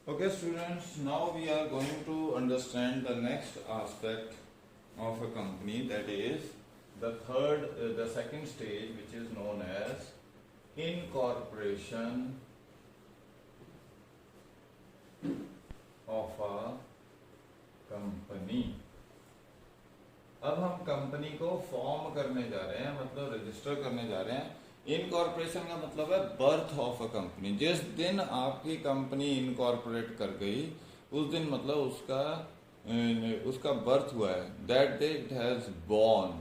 Okay, students, now we are going to understand the next aspect of a company, that is the second stage, which is known as incorporation of a company. अब हम company को form करने जा रहे हैं, मतलब register करने जा रहे हैं. इनकॉर्पोरेशन का मतलब है बर्थ ऑफ अ कंपनी. जिस दिन आपकी कंपनी इनकॉर्पोरेट कर गई उस दिन मतलब उसका बर्थ हुआ है. That day it has born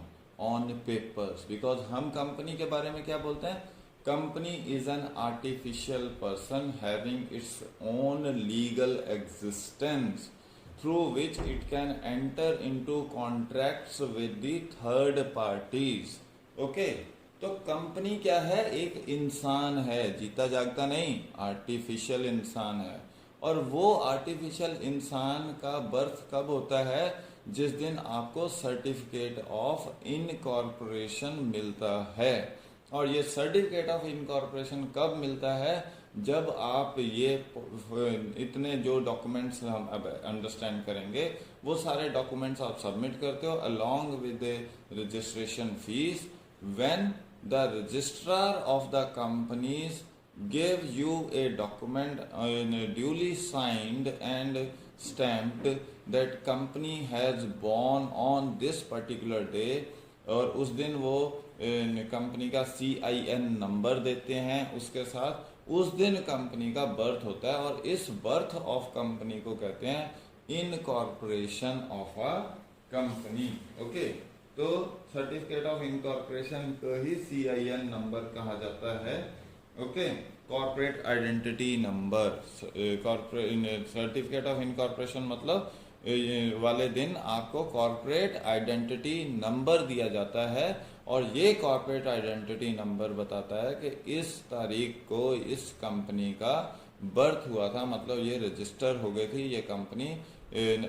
on papers. Because हम कंपनी के बारे में क्या बोलते हैं? Company is an artificial person having its own legal existence through which it can enter into contracts with the third parties. Okay, तो company क्या है? एक इंसान है, जीता जागता नहीं, आर्टिफिशियल इंसान है. और वो आर्टिफिशियल इंसान का बर्थ कब होता है? जिस दिन आपको सर्टिफिकेट ऑफ इनकॉर्पोरेशन मिलता है. और ये सर्टिफिकेट ऑफ इनकॉर्पोरेशन कब मिलता है? जब आप ये इतने जो डॉक्यूमेंट्स हम अब अंडरस्टैंड करेंगे वो सारे डॉक्यूमेंट्स आप सबमिट करते हो along with registration fees. When the registrar of the companies give U a document duly signed and stamped that company has born on this particular day. और उस दिन वो कंपनी का CIN नंबर देते हैं उसके साथ. उस दिन कंपनी का बर्थ होता है और इस बर्थ ऑफ कंपनी को कहते हैं incorporation of a company. Okay, तो सर्टिफिकेट ऑफ इनकॉर्पोरेशन को ही CIN नंबर कहा जाता है. Okay, corporate identity number. Certificate of incorporation मतलब वाले दिन आपको कॉर्पोरेट आइडेंटिटी नंबर दिया जाता है. और ये कॉर्पोरेट आइडेंटिटी नंबर बताता है कि इस तारीख को इस कंपनी का बर्थ हुआ था, मतलब ये रजिस्टर हो गई थी, ये कंपनी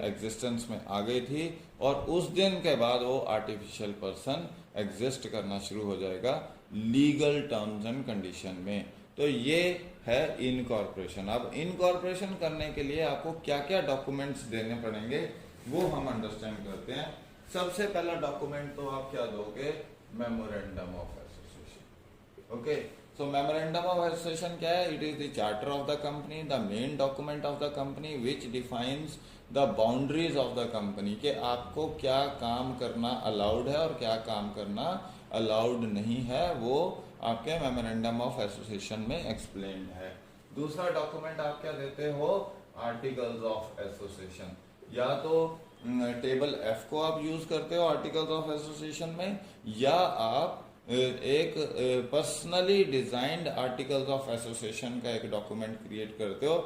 एग्जिस्टेंस में आ गई थी. और उस दिन के बाद वो आर्टिफिशियल पर्सन एग्जिस्ट करना शुरू हो जाएगा लीगल टर्म्स एंड कंडीशन में. तो ये है इनकॉर्पोरेशन. अब इनकॉर्पोरेशन करने के लिए आपको क्या क्या डॉक्यूमेंट्स देने पड़ेंगे वो हम अंडरस्टैंड करते हैं. सबसे पहला डॉक्यूमेंट तो आप क्या दोगे? Memorandum of association. Okay, so memorandum of association क्या है? It is the charter of the company, the main document of the company which defines the boundaries of the company. के आपको क्या काम करना अलाउड है और क्या काम करना अलाउड नहीं है, वो आपके मेमोरेंडम ऑफ एसोसिएशन में एक्सप्लेन्ड है. दूसरा डॉक्यूमेंट आप क्या देते हो? Articles of association. या तो टेबल F को आप यूज करते हो आर्टिकल्स ऑफ एसोसिएशन में, या आप एक personally designed articles of association का एक डॉक्यूमेंट क्रिएट करते हो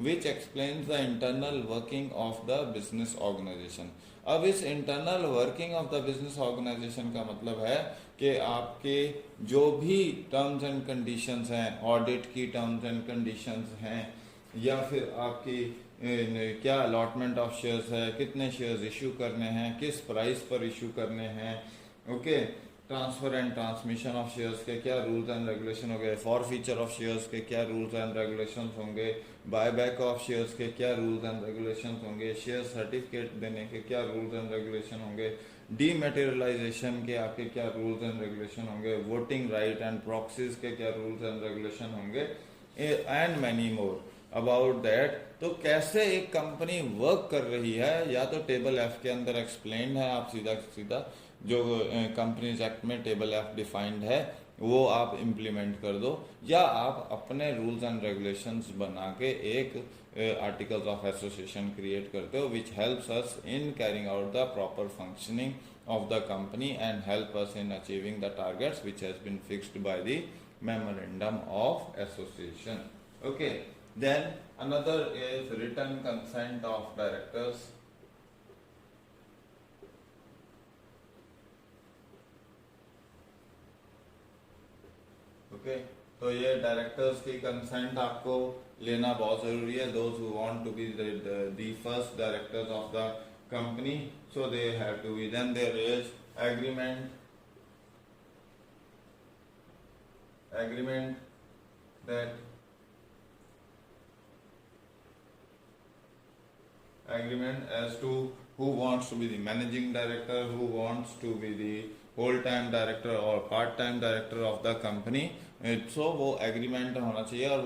which explains the internal working of the business organisation. अब इस internal working of the business organisation का मतलब है कि आपके जो भी टर्म्स एंड कंडीशंस हैं, ऑडिट की टर्म्स एंड कंडीशंस हैं, या फिर आपकी क्या अलॉटमेंट ऑफ शेयर्स है, कितने शेयर्स इशू करने हैं, किस प्राइस पर इशू करने हैं. Okay, transfer and transmission of shares के क्या रूल्स एंड रेगुलेशन होंगे, फॉर फीचर ऑफ शेयर्स के क्या रूल्स एंड रेगुलेशन होंगे, बायबैक ऑफ शेयर्स के क्या रूल्स एंड रेगुलेशन होंगे, शेयर सर्टिफिकेट देने के क्या रूल्स एंड रेगुलेशन होंगे, डीमेटेरियलाइजेशन के आपके क्या रूल्स एंड रेगुलेशन होंगे, वोटिंग राइट एंड प्रॉक्सीज के क्या रूल्स एंड रेगुलेशन होंगे, and many more about that. तो कैसे एक कंपनी वर्क कर रही है, या तो टेबल F के अंदर एक्सप्लेन्ड है. आप सीधा सीधा जो कंपनीज एक्ट में टेबल F डिफाइंड है वो आप इम्प्लीमेंट कर दो, या आप अपने रूल्स एंड रेगुलेशंस बना के एक आर्टिकल्स ऑफ एसोसिएशन क्रिएट करते हो which helps us in carrying out the proper functioning of the company and help us in achieving the targets which has been fixed by the memorandum of association. Okay, then another is written consent of directors. Okay, तो ये directors की consent आपको लेना बहुत जरूरी है. Those who want to be the first directors of the company, so they have to be. Then there is agreement that agreement as to who wants to be the managing director, who wants to be the whole time director or part time director of the company. सो वो agreement होना चाहिए और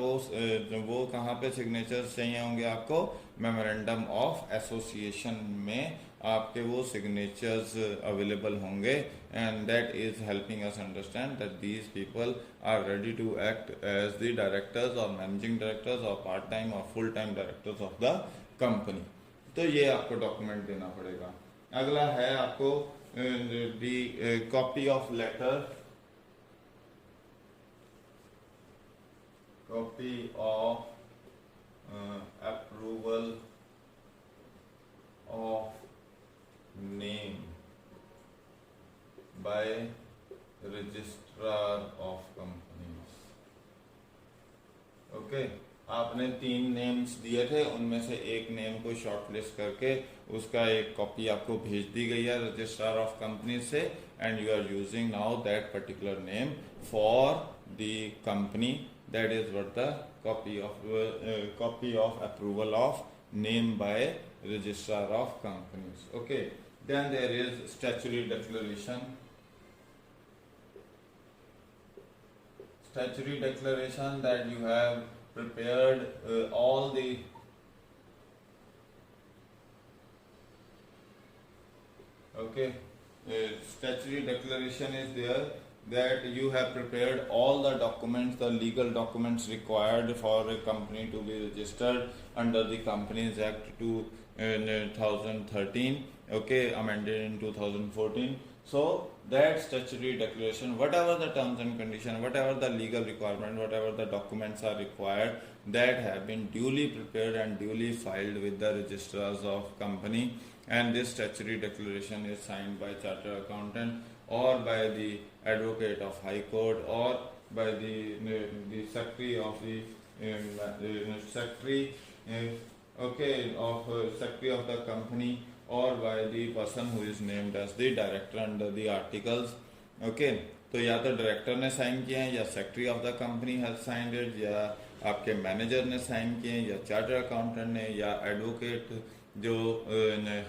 वो कहाँ पे signatures चाहिए होंगे आपको, मेमोरेंडम ऑफ एसोसिएशन में आपके वो सिग्नेचर्स अवेलेबल होंगे, and that is helping us understand that these people are ready to act as the directors और मैनेजिंग डायरेक्टर्स और पार्ट टाइम और full time directors of the company. तो ये आपको डॉक्यूमेंट देना पड़ेगा। अगला है आपको the copy of letter, copy of approval of name by registrar of companies. Okay, आपने 3 नेम्स दिए थे, उनमें से एक नेम को शॉर्टलिस्ट करके उसका एक कॉपी आपको भेज दी गई है रजिस्ट्रार ऑफ कंपनी से, and you are using now that particular name for the company, that is what the copy of approval of name by registrar of companies. Okay, then there is statutory declaration. Statutory declaration that you have prepared all the statutory declaration is there that you have prepared all the documents, the legal documents required for a company to be registered under the Companies Act 2013, okay, amended in 2014. So that statutory declaration, whatever the terms and conditions, whatever the legal requirement, whatever the documents are required, that have been duly prepared and duly filed with the registrars of company, and this statutory declaration is signed by chartered accountant or by the advocate of High Court or by the secretary of the secretary of the company, or by the person who is named as the director under the articles. Okay, तो या तो director ने sign किए हैं, या secretary of the company has signed it, या आपके manager ने साइन किए हैं, या चार्टर्ड अकाउंटेंट ने, या एडवोकेट जो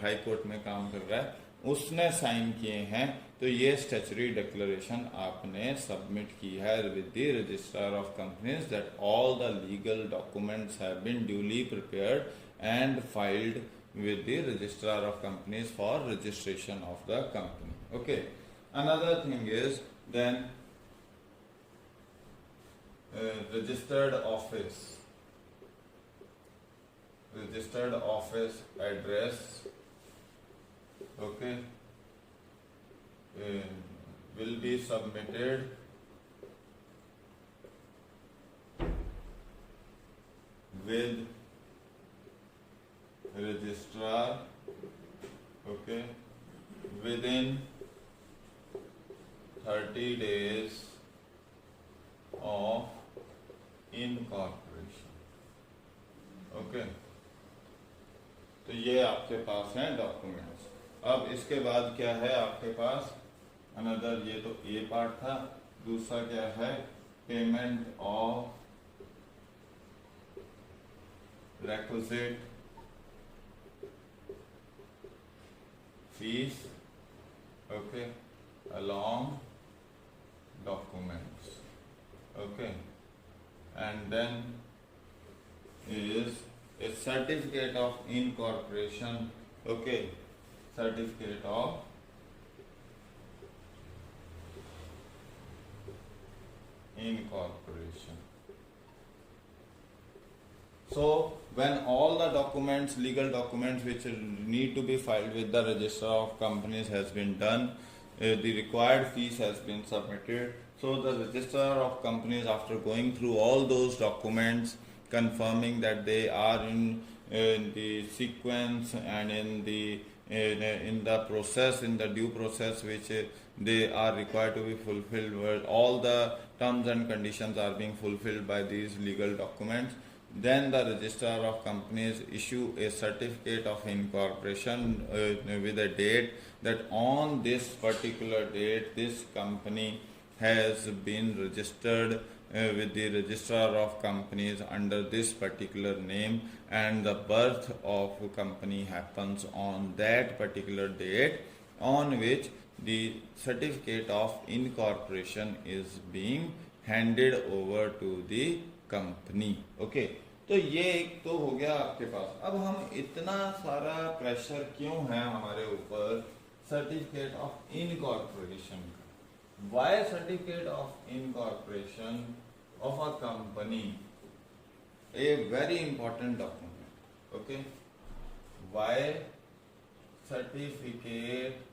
हाई कोर्ट में काम कर रहा है उसने साइन किए हैं। तो ये स्टैट्यूटरी डिक्लेरेशन आपने सबमिट की है with the registrar of companies that all the legal documents have been duly prepared and filed with the registrar of companies for registration of the company. Okay, another thing is then registered office address, okay, will be submitted with registrar, okay, within 30 days of incorporation. Okay, तो ये आपके पास हैं documents. अब इसके बाद क्या है आपके पास अनदर, ये तो ए पार्ट था, दूसरा क्या है payment of requisite fees, okay, along documents, okay, and then is a certificate of incorporation, okay, certificate of incorporation. So when all the documents, legal documents which need to be filed with the registrar of companies has been done, the required fees has been submitted. So the registrar of companies, after going through all those documents, confirming that they are in the sequence and in the process, in the due process which they are required to be fulfilled, where all the terms and conditions are being fulfilled by these legal documents, then the registrar of companies issue a certificate of incorporation with a date that on this particular date this company has been registered with the registrar of companies under this particular name, and the birth of company happens on that particular date on which the certificate of incorporation is being handed over to the company. Okay, तो ये एक तो हो गया आपके पास। अब हम इतना सारा प्रेशर क्यों है हमारे ऊपर सर्टिफिकेट ऑफ इनकॉर्पोरेशन का? Why certificate of incorporation of a company a very important document. Okay, why certificate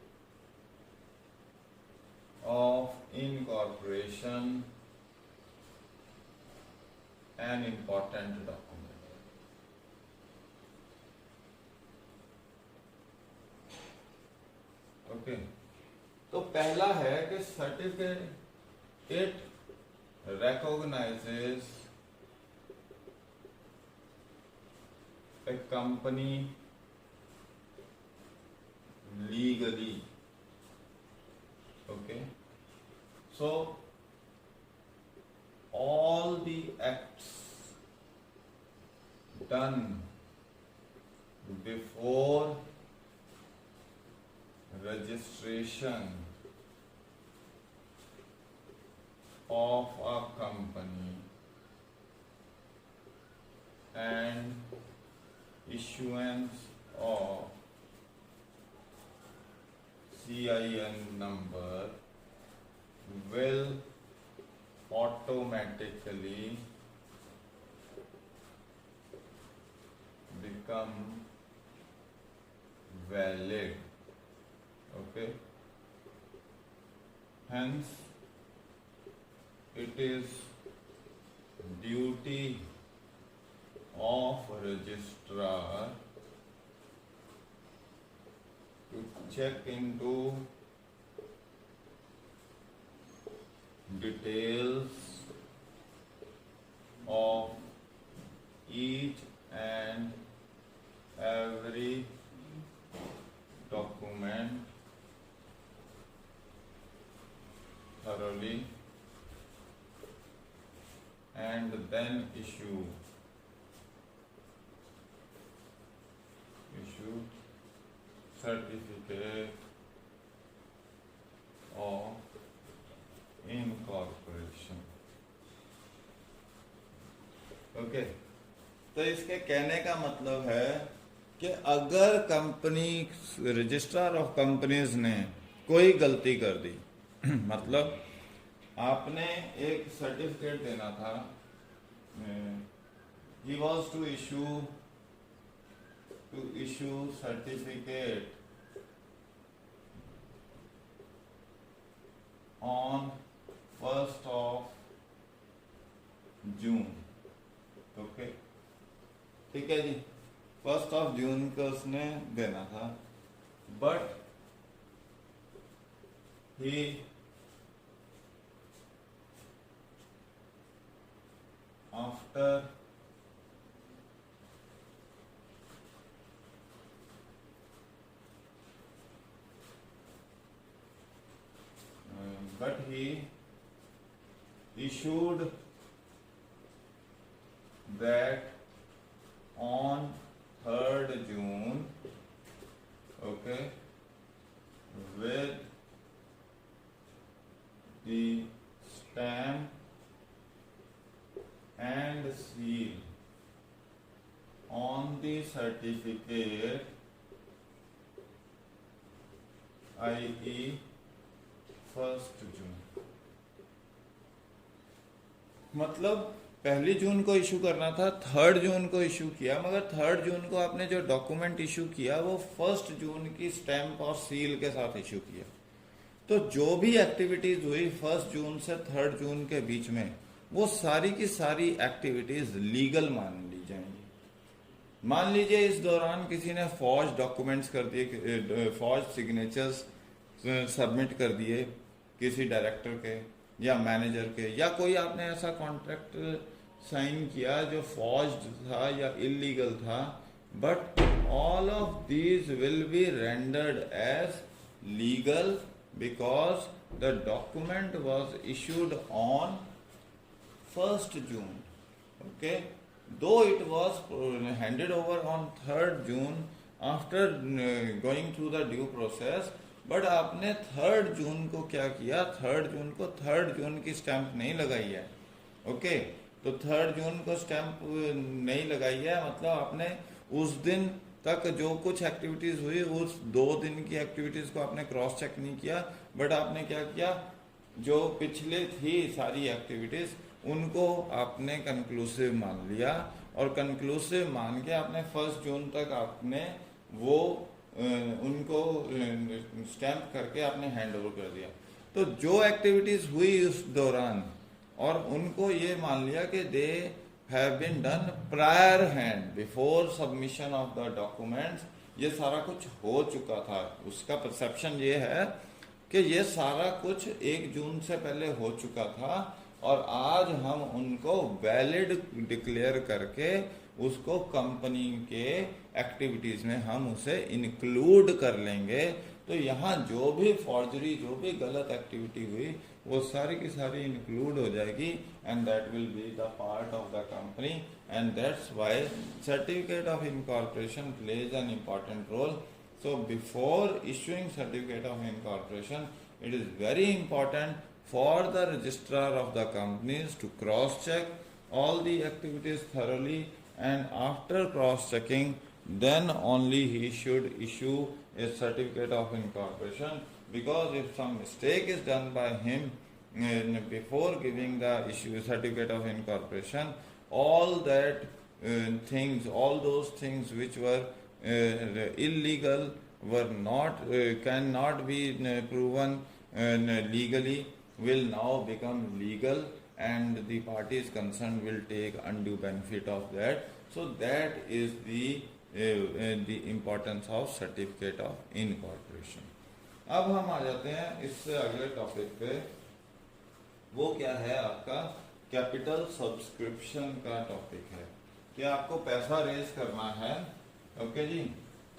of incorporation an important document? Okay, तो पहला है कि certificate it recognizes a company legally. Okay, so all the acts done before registration of a company and issuance of CIN number will automatically become valid. Okay, hence it is duty of registrar to check into details of each and every document thoroughly and then issue certificate of incorporation. Okay, तो इसके कहने का मतलब है कि अगर company registrar of companies ने कोई गलती कर दी मतलब आपने एक सर्टिफिकेट देना था, he was to issue certificate on 1st of June। Okay, ठीक है जी, 1st of June को उसने देना था, but he after but he issued that on 3rd June, okay, with the stamp and seal on the certificate, i.e. 1st June। मतलब 1 जून को issue करना था, 3rd जून को इशू किया, मगर 3rd जून को आपने जो डॉक्यूमेंट इशू किया वो 1st जून की स्टैंप और सील के साथ इशू किया। तो जो भी एक्टिविटीज हुई 1st जून से 3rd जून के बीच में, वो सारी की सारी एक्टिविटीज लीगल मान ली जाएंगी। मान लीजिए इस दौरान किसी ने फॉर्ज डॉक्यूमेंट्स कर दिए, फॉर्ज सिग्नेचर्स सबमिट कर दिए किसी डायरेक्टर के या मैनेजर के, या कोई आपने ऐसा कॉन्ट्रैक्ट साइन किया जो फॉर्ज्ड था या इलीगल था, but all of these will be rendered as legal because the document was issued on 1st June. Okay, though it was handed over on 3rd June after going through the due process, but आपने 3rd जून को क्या किया, 3rd जून को 3rd जून की stamp नहीं लगाई है. Okay, तो 3rd जून को स्टैंप नहीं लगाई है, मतलब आपने उस दिन तक जो कुछ एक्टिविटीज हुई उस 2 दिन की एक्टिविटीज को आपने क्रॉस चेक नहीं किया, बट आपने क्या किया, जो पिछले थी सारी एक्टिविटीज उनको आपने कंक्लूसिव मान लिया, और कंक्लूसिव मान के आपने 1st जून तक आपने वो उनको स्टैंप करके आपने हैंड ओवर कर दिया. तो जो एक्टिविटीज हुई उस दौरान, और उनको ये मान लिया कि they have been done prior hand before submission of the documents, ये सारा कुछ हो चुका था. उसका परसेप्शन ये है कि ये सारा कुछ 1 जून से पहले हो चुका था, और आज हम उनको वैलिड डिक्लेयर करके उसको कंपनी के एक्टिविटीज में हम उसे इंक्लूड कर लेंगे. तो यहाँ जो भी फॉर्जरी, जो भी गलत एक्टिविटी हुई, वो सारी की सारी इंक्लूड हो जाएगी, and that will be the part of the company, and that's why certificate of incorporation plays an important role. So before issuing certificate of incorporation, it is very important for the registrar of the companies to cross check all the activities thoroughly, and after cross checking then only he should issue a certificate of incorporation, because if some mistake is done by him before giving the issue certificate of incorporation, all that things, all those things which were illegal were not cannot be proven legally, will now become legal, and the parties concerned will take undue benefit of that. So that is the importance of certificate of incorporation. अब हम आ जाते हैं इससे अगले topic पे. वो क्या है, आपका कैपिटल सब्सक्रिप्शन का टॉपिक है कि आपको पैसा रेज करना है. ओके जी,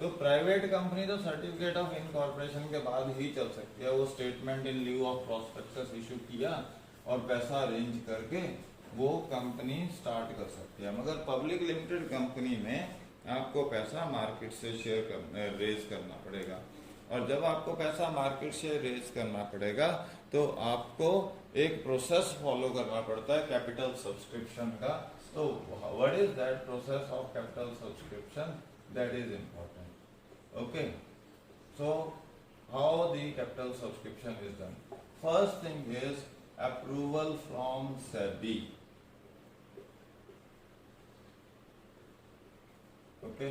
तो प्राइवेट कंपनी तो सर्टिफिकेट ऑफ इनकॉर्पोरेशन के बाद ही चल सकती है. वो statement in lieu of prospectus issue किया और पैसा अरेंज करके वो कंपनी स्टार्ट कर सकती है. मगर पब्लिक लिमिटेड कंपनी में आपको पैसा मार्केट से रेज करना पड़ेगा, और जब आपको पैसा मार्केट से रेज करना पड़ेगा तो आपको एक प्रोसेस फॉलो करना पड़ता है कैपिटल सब्सक्रिप्शन का. तो what is that process of capital subscription? That is important. Okay, so how the capital subscription is done? First thing is approval from SEBI. Okay,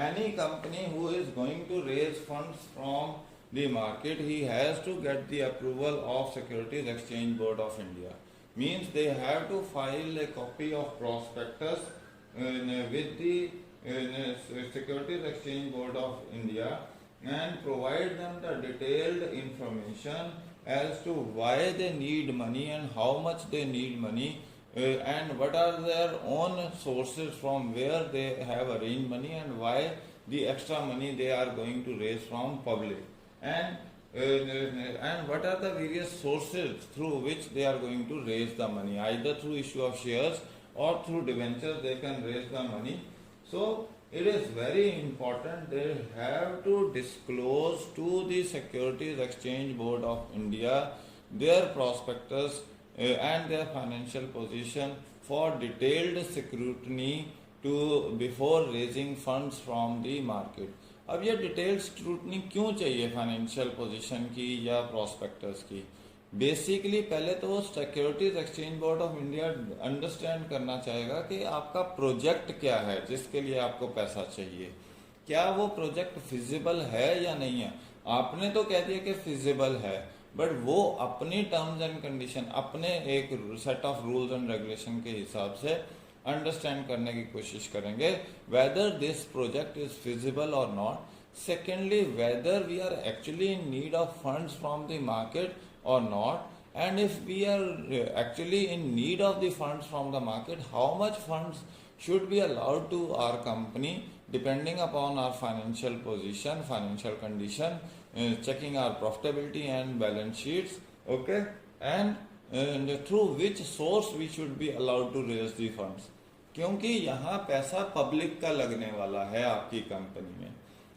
any company who is going to raise funds from the market, he has to get the approval of Securities Exchange Board of India. Means they have to file a copy of prospectus with the Securities Exchange Board of India, and provide them the detailed information as to why they need money and how much they need money, and what are their own sources from where they have arranged money, and why the extra money they are going to raise from public, and what are the various sources through which they are going to raise the money, either through issue of shares or through debentures they can raise the money. So it is very important they have to disclose to the Securities Exchange Board of India their prospectus and their financial position for detailed scrutiny to before raising funds from the market. अब ये detailed scrutiny क्यों चाहिए financial position की या prospectus की? Basically पहले तो वो securities exchange board of India understand करना चाहेगा कि आपका प्रोजेक्ट क्या है जिसके लिए आपको पैसा चाहिए. क्या वो प्रोजेक्ट फिजिबल है या नहीं है? आपने तो कह दिया कि फिजिबल है, बट वो अपनी टर्म्स एंड कंडीशन, अपने एक set of rules and regulation के हिसाब से अंडरस्टैंड करने की कोशिश करेंगे whether this project is feasible or not. Secondly, whether we are actually in need of funds from the market or not, and if we are actually in need of the funds from the market, how much funds should be allowed to our company depending upon our financial position, financial condition, checking our profitability and balance sheets. Okay, and through which source we should be allowed to raise the funds, क्योंकि यहाँ पैसा public का लगने वाला है आपकी company में।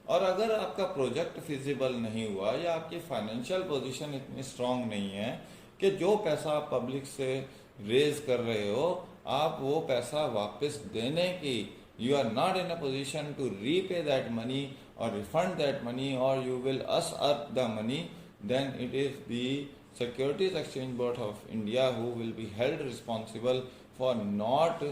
और अगर आपका प्रोजेक्ट फिजिबल नहीं हुआ या आपकी फाइनेंशियल पोजीशन इतनी स्ट्रांग नहीं है कि जो पैसा आप पब्लिक से रेज कर रहे हो आप वो पैसा वापस देने की, you are not in a position to repay that money or refund that money, or you will usurp the money, then it is the Securities Exchange Board of India who will be held responsible for not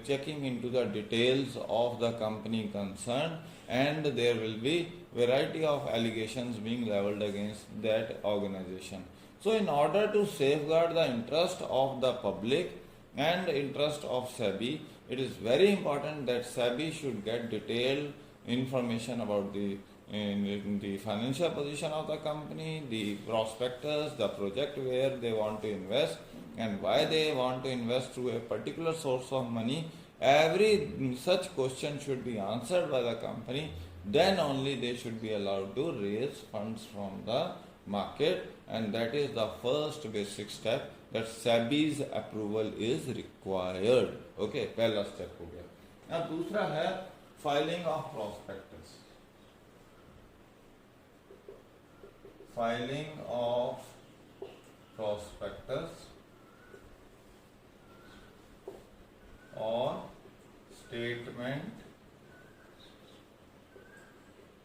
checking into the details of the company concerned, and there will be variety of allegations being leveled against that organization. So in order to safeguard the interest of the public and interest of SEBI, it is very important that SEBI should get detailed information about the financial position of the company, the prospectus, the project where they want to invest, and why they want to invest through a particular source of money. Every such question should be answered by the company. Then only they should be allowed to raise funds from the market, and that is the first basic step, that SEBI's approval is required. Okay, पहला step हो गया। अब दूसरा है filing of prospectus। Filing of prospectus or statement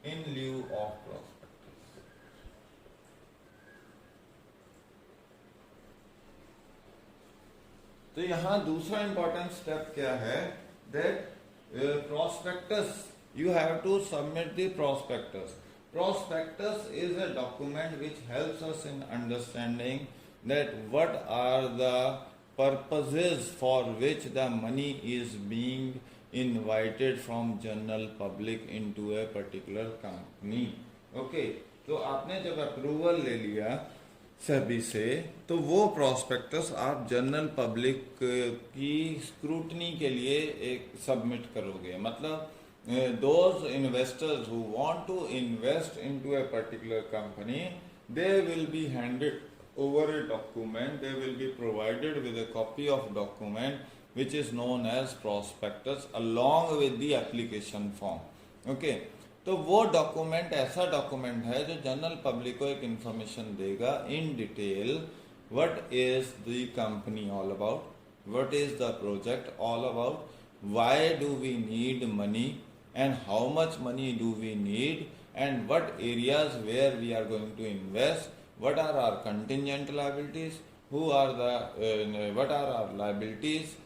in lieu of prospectus। तो यहाँ दूसरा important step क्या है, that prospectus, you have to submit the prospectus. Prospectus is a document which helps us in understanding that what are the purposes for which the money is being invited from general public into a particular company. Okay, तो आपने जब approval ले लिया सेबी से, तो वो prospectus आप general public की स्क्रूटनी के लिए एक सबमिट करोगे। मतलब those investors who want to invest into a particular company, they will be handed over a document, they will be provided with a copy of document which is known as prospectus along with the application form. Okay, तो वो document ऐसा document है जो general public को एक information देगा in detail, what is the company all about, what is the project all about, why do we need money and how much money do we need, and what areas where we are going to invest, what are our contingent liabilities, who are the what are our liabilities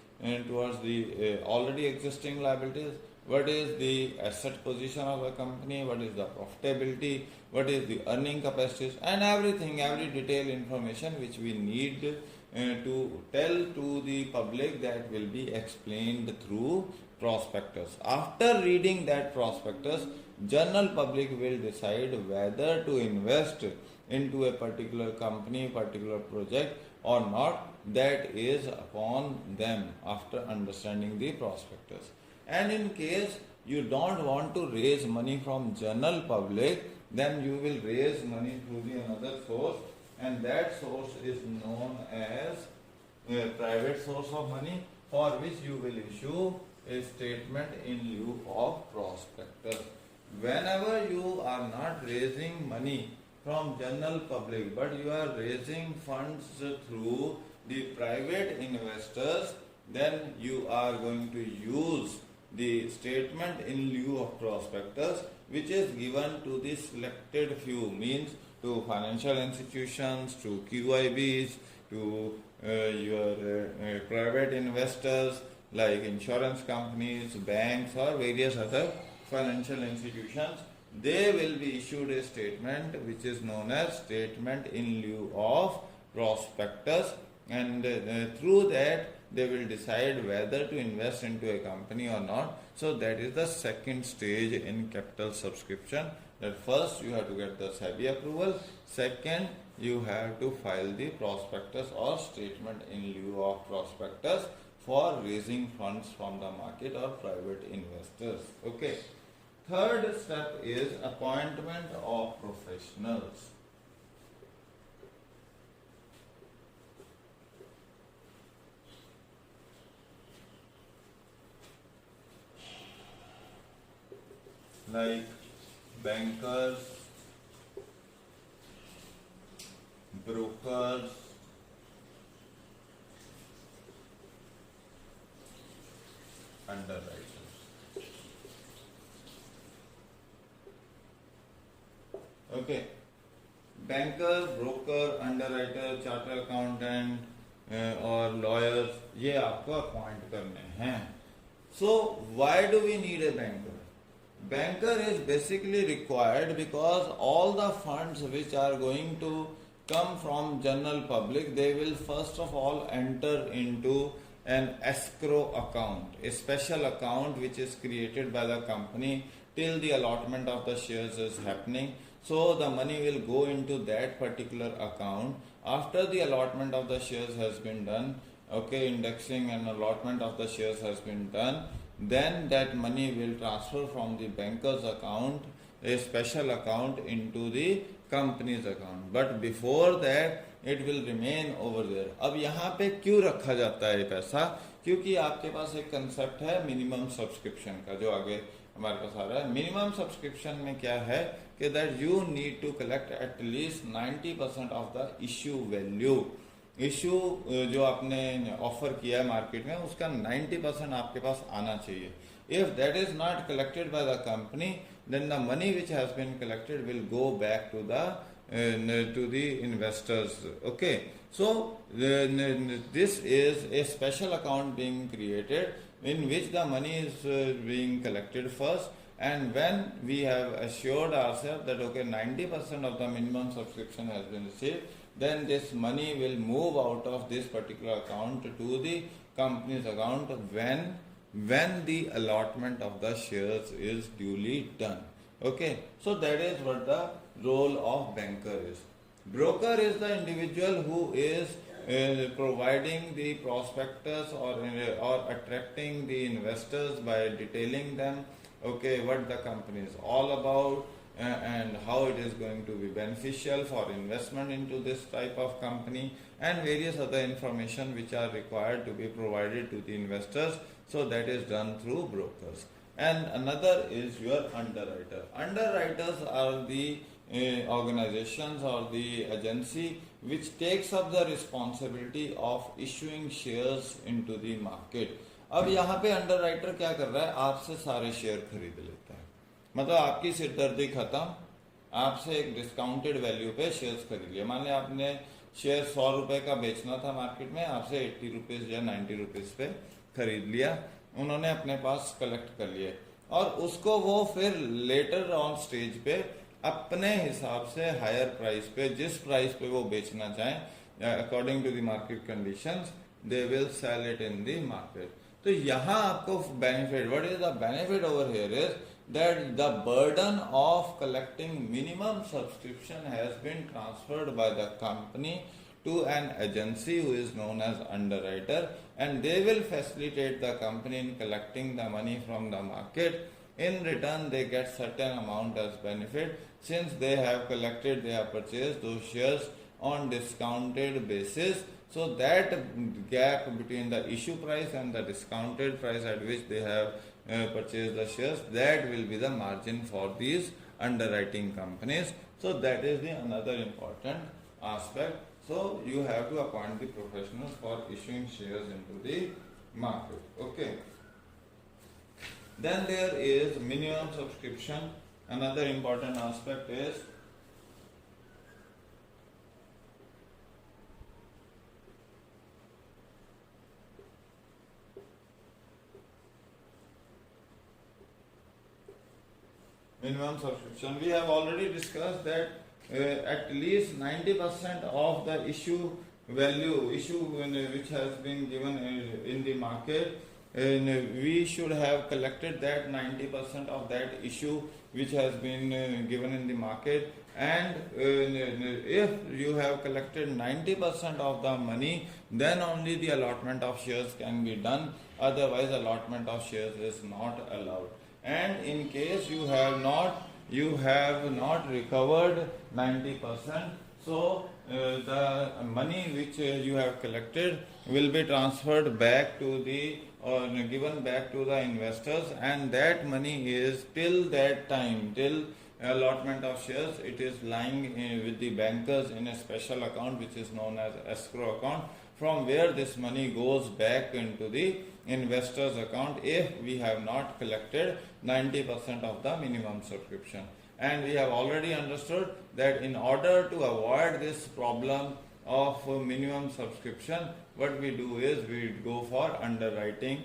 towards the already existing liabilities, what is the asset position of the company, what is the profitability, what is the earning capacities, and everything, every detailed information which we need to tell to the public, that will be explained through prospectus. After reading that prospectus, general public will decide whether to invest into a particular company, particular project or not. That is upon them after understanding the prospectus. And in case you don't want to raise money from general public, then you will raise money through the another source, and that source is known as a private source of money, for which you will issue a statement in lieu of prospectus. Whenever you are not raising money from general public but you are raising funds through the private investors, then you are going to use the statement in lieu of prospectus, which is given to the selected few, means to financial institutions, to QIBs, to your private investors like insurance companies, banks or various other financial institutions. They will be issued a statement which is known as statement in lieu of prospectus, and through that they will decide whether to invest into a company or not. So that is the second stage in capital subscription, that first you have to get the SEBI approval, second you have to file the prospectus or statement in lieu of prospectus for raising funds from the market or private investors. Okay, third step is appointment of professionals. like bankers, brokers, underwriters. Okay, banker, broker, underwriter, chartered accountant और lawyers, ये आपको appoint करने हैं. So why do we need a banker? Banker is basically required because all the funds which are going to come from general public, they will first of all enter into an escrow account, a special account which is created by the company till the allotment of the shares is happening. So the money will go into that particular account. After the allotment of the shares has been done, okay, indexing and allotment of the shares has been done, then that money will transfer from the banker's account, a special account, into the company's account. But before that it will remain over there. अब यहाँ पे क्यों रखा जाता है ये पैसा? क्योंकि आपके पास एक कंसेप्ट है मिनिमम सब्सक्रिप्शन का, जो आगे हमारे पास आ रहा है. मिनिमम सब्सक्रिप्शन में क्या है कि that you need to collect at least 90% of the issue value. Issue जो आपने ऑफर किया है मार्केट में, उसका 90% आपके पास आना चाहिए. If that is not collected by the company, then the money which has been collected will go back to the investors. Okay, so this is a special account being created in which the money is being collected first, and when we have assured ourselves that okay, 90% of the minimum subscription has been received, then this money will move out of this particular account to the company's account when the allotment of the shares is duly done. Okay, so that is what the role of banker is. Broker is the individual who is providing the prospectus or attracting the investors by detailing them, okay, what the company is all about and how it is going to be beneficial for investment into this type of company, and various other information which are required to be provided to the investors. So that is done through brokers. And another is your underwriter. Underwriters are the organizations or the agency which takes up the responsibility of issuing shares into the market. अब यहाँ पे underwriter क्या कर रहा है? आपसे सारे share खरीद लेता है. मतलब आपकी सिरदर्दी खत्म, आपसे एक डिस्काउंटेड वैल्यू पे शेयर्स खरीद लिया. मान लिया आपने शेयर 100 रुपए का बेचना था मार्केट में, आपसे 80 रुपीज या 90 रुपीज पे खरीद लिया. उन्होंने अपने पास कलेक्ट कर लिए और उसको वो फिर लेटर ऑन स्टेज पे अपने हिसाब से हायर प्राइस पे, जिस प्राइस पे वो बेचना चाहें according to the market conditions, they will sell it in the market. तो यहाँ आपको benefit, what is the benefit over here is that the burden of collecting minimum subscription has been transferred by the company to an agency who is known as underwriter, and they will facilitate the company in collecting the money from the market. In return, they get certain amount as benefit. Since they have collected, they have purchased those shares on discounted basis. So that gap between the issue price and the discounted price at which they have purchased the shares, that will be the margin for these underwriting companies. So that is the another important aspect. So you have to appoint the professionals for issuing shares into the market. Okay. Then there is minimum subscription. Another important aspect is minimum subscription. We have already discussed that at least 90% of the issue value, which has been given in the market, we should have collected that 90% of that issue which has been given in the market. And if you have collected 90% of the money, then only the allotment of shares can be done. Otherwise, allotment of shares is not allowed. And in case you have not recovered 90%, so the money which you have collected will be transferred back to the or given back to the investors, and that money is till that time, till allotment of shares, it is lying with the bankers in a special account which is known as escrow account, from where this money goes back into the investors account if we have not collected 90% of the minimum subscription. And we have already understood that in order to avoid this problem of minimum subscription, what we do is we go for underwriting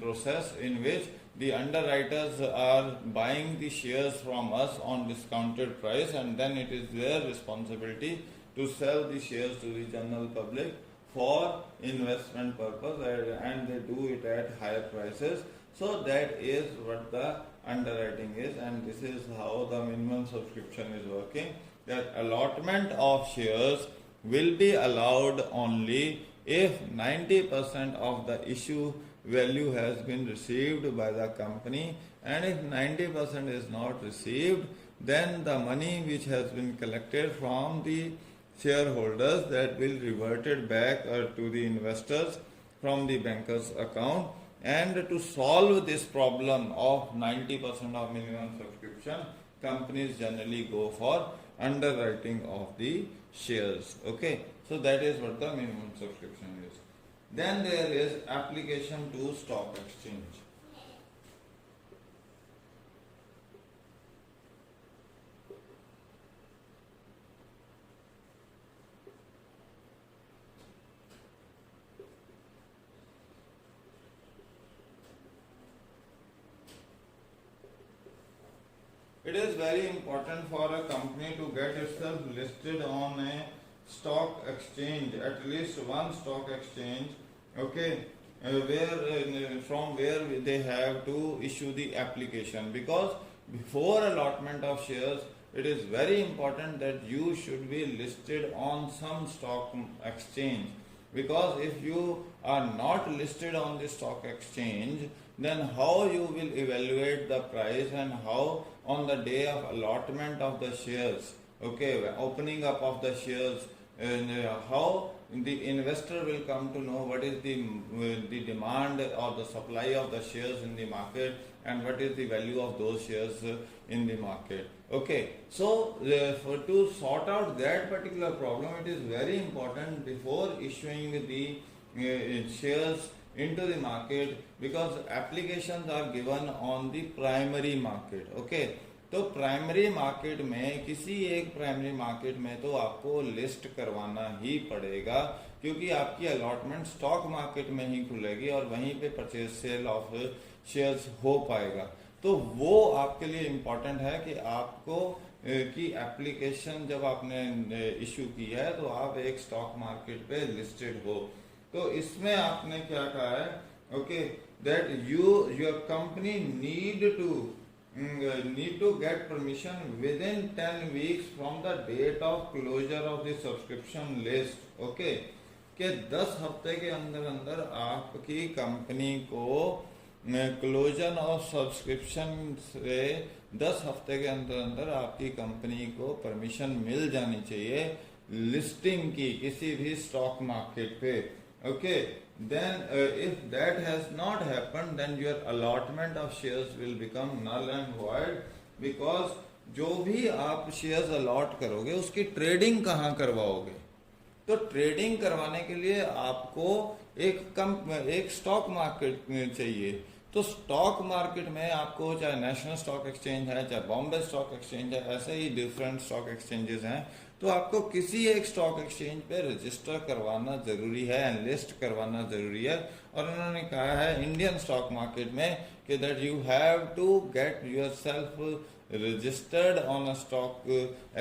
process, in which the underwriters are buying the shares from us on discounted price, and then it is their responsibility to sell the shares to the general public for investment purpose, and they do it at higher prices. So that is what the underwriting is, and this is how the minimum subscription is working, that allotment of shares will be allowed only if 90% of the issue value has been received by the company, and if 90% is not received, then the money which has been collected from the shareholders, that will reverted back to the investors from the bankers account. And to solve this problem of 90% of minimum subscription, companies generally go for underwriting of the shares. Okay, so that is what the minimum subscription is. Then there is application to stock exchange. It is very important for a company to get itself listed on a stock exchange, at least one stock exchange, okay, from where they have to issue the application, because before allotment of shares, it is very important that you should be listed on some stock exchange, because if you are not listed on the stock exchange, then how you will evaluate the price, and how on the day of allotment of the shares, okay, opening up of the shares, how the investor will come to know what is the demand or the supply of the shares in the market, and what is the value of those shares in the market. Okay, so for to sort out that particular problem, it is very important before issuing the shares into the market, because applications are given on the primary market. Okay, तो primary market में, किसी एक primary market में तो आपको list करवाना ही पड़ेगा, क्योंकि आपकी अलॉटमेंट स्टॉक मार्केट में ही खुलेगी और वहीं पे परचेज सेल ऑफ शेयर्स हो पाएगा। तो वो आपके लिए इम्पोर्टेंट है कि आपको की एप्लीकेशन जब आपने इशू की है तो आप एक स्टॉक मार्केट पे लिस्टेड हो। तो इसमें आपने क्या कहा है, okay, that your company need to get permission within 10 weeks from the date of closure of the subscription list. Okay, कि 10 हफ्ते के अंदर अंदर आपकी कंपनी को क्लोजर ऑफ सब्सक्रिप्शन से 10 हफ्ते के अंदर अंदर आपकी कंपनी को परमिशन मिल जानी चाहिए लिस्टिंग की किसी भी स्टॉक मार्केट पे। Okay, then if that has not happened, then your allotment of shares will become null and void, because जो भी आप शेयर्स अलॉट करोगे उसकी ट्रेडिंग कहाँ करवाओगे? तो ट्रेडिंग करवाने के लिए आपको एक स्टॉक मार्केट चाहिए। तो स्टॉक मार्केट में आपको चाहे नेशनल स्टॉक एक्सचेंज है, चाहे बॉम्बे स्टॉक एक्सचेंज है, ऐसे ही डिफरेंट स्टॉक एक्सचेंजेस हैं, तो आपको किसी एक स्टॉक एक्सचेंज पे रजिस्टर करवाना जरूरी है, एनलिस्ट करवाना जरूरी है। और उन्होंने कहा है इंडियन स्टॉक मार्केट में कि that you have to get yourself registered on a stock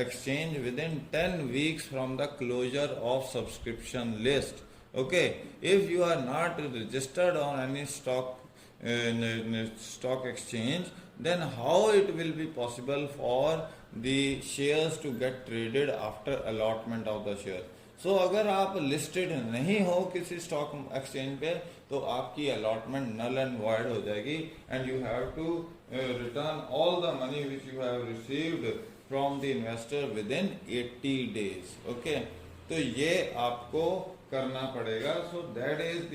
exchange within 10 weeks from the closure of subscription list. Okay, if you are not registered on any stock exchange, then how it will be possible for the shares to get traded after allotment of the share? So अगर आप listed नहीं हो किसी stock exchange पे तो आपकी allotment null and void हो जाएगी, and you have to return all the money which you have received from the investor within 80 डेज। ओके, तो ये आपको करना पड़ेगा। So that is the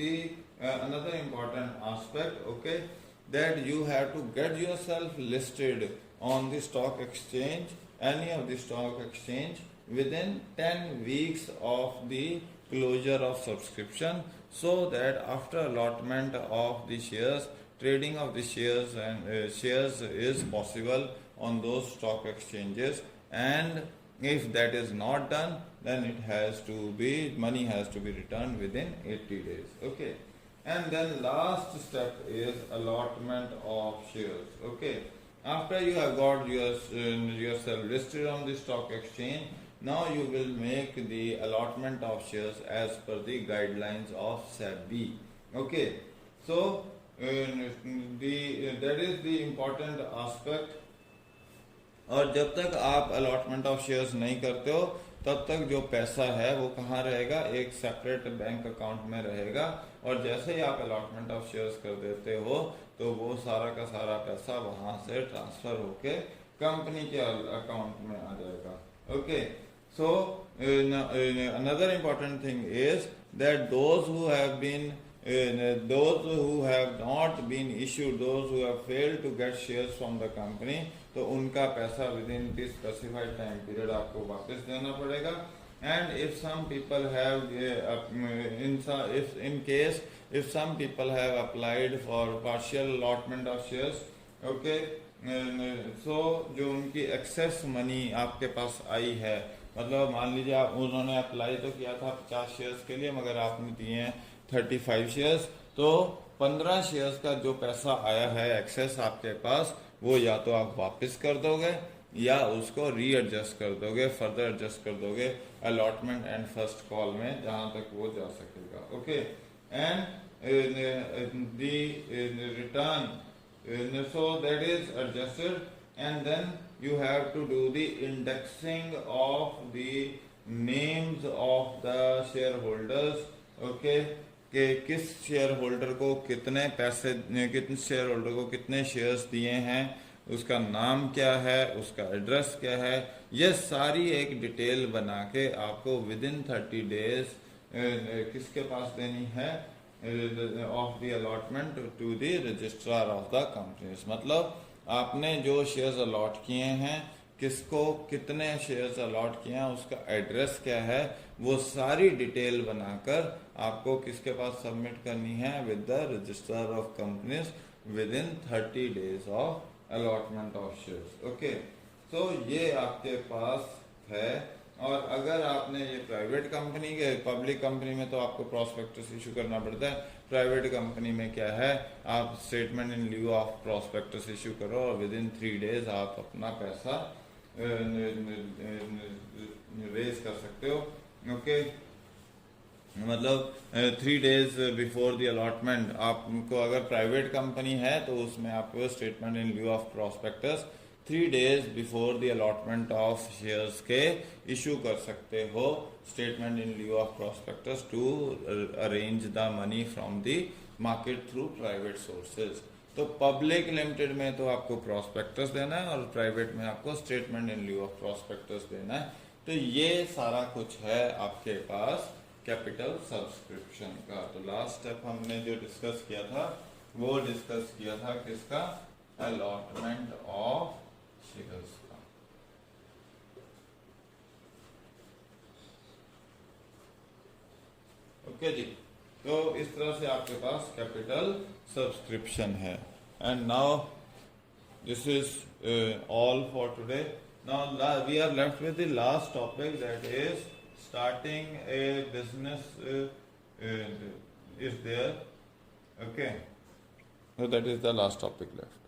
another important aspect, okay, that you have to get yourself listed on the stock exchange, any of the stock exchange, within 10 weeks of the closure of subscription, so that after allotment of the shares, trading of the shares and shares is possible on those stock exchanges. And if that is not done, then it has to be, money has to be returned within 80 days. Okay. And then last step is allotment of shares. Okay. After you have got yourself listed on the stock exchange, now you will make the allotment of shares as per the guidelines of SEBI. Okay. So that is the important aspect. और जब तक आप allotment of shares नहीं करते हो तब तक जो पैसा है वो कहाँ रहेगा, एक सेपरेट बैंक अकाउंट में रहेगा। और जैसे ही आप अलॉटमेंट ऑफ शेयर्स कर देते हो तो वो सारा का सारा पैसा वहां से ट्रांसफर होके कंपनी के अकाउंट में आ जाएगा। Okay, so another important thing is that those who have been those who have not been issued, those who have failed to get shares from the company, तो उनका पैसा within the specified time period आपको वापस देना पड़ेगा। And if some people have in case if some people have applied for partial allotment of shares, okay, so जो उनकी excess money आपके पास आई है, मतलब मान लीजिए आप उन्होंने अप्लाई तो किया था 50 शेयर्स के लिए मगर आपने दिए हैं 35 शेयर्स, तो 15 शेयर्स का जो पैसा आया है एक्सेस आपके पास वो या तो आप वापस कर दोगे या उसको रीएडजस्ट कर दोगे, फर्दर एडजस्ट कर दोगे अलॉटमेंट एंड फर्स्ट कॉल में जहां तक वो जा सकेगा। Okay, and the return so that is adjusted and then you have to do the indexing of the names of the shareholders, okay, कि किस शेयर होल्डर को कितने पैसे, कितने शेयर होल्डर को कितने शेयर्स दिए हैं, उसका नाम क्या है, उसका एड्रेस क्या है, ये सारी एक डिटेल बना के आपको विदिन 30 डेज किसके पास देनी है, of the allotment to the registrar of the companies. मतलब आपने जो शेयर्स अलॉट किए हैं, किसको कितने शेयर्स अलॉट किए हैं, उसका एड्रेस क्या है, वो सारी डिटेल बनाकर आपको किसके पास सबमिट करनी है, with the registrar of companies within 30 days of allotment of shares. Okay, so ये आपके पास है। और अगर आपने ये प्राइवेट कंपनी के, पब्लिक कंपनी में तो आपको प्रॉस्पेक्टस इशू करना पड़ता है, प्राइवेट कंपनी में क्या है, आप statement in lieu of prospectus issue करो और विदिन 3 डेज आप अपना पैसा रेज कर सकते हो। ओके, मतलब 3 डेज बिफोर द अलॉटमेंट आपको, अगर प्राइवेट कंपनी है तो उसमें आपको statement in lieu of prospectus 3 days before the allotment of shares के इशू कर सकते हो, statement in lieu of prospectus to arrange the money from the market through private sources. तो पब्लिक लिमिटेड में तो आपको प्रॉस्पेक्टस देना है और प्राइवेट में आपको statement in lieu of prospectus देना है। तो ये सारा कुछ है आपके पास कैपिटल सब्सक्रिप्शन का। तो लास्ट स्टेप हमने जो डिस्कस किया था वो डिस्कस किया था किसका, अलॉटमेंट ऑफ शेयर्स का। ओके जी, तो इस तरह से आपके पास कैपिटल सब्सक्रिप्शन है। And now this is all for today. Now we are left with the last topic, that is starting a business is there. Okay, so that is the last topic left.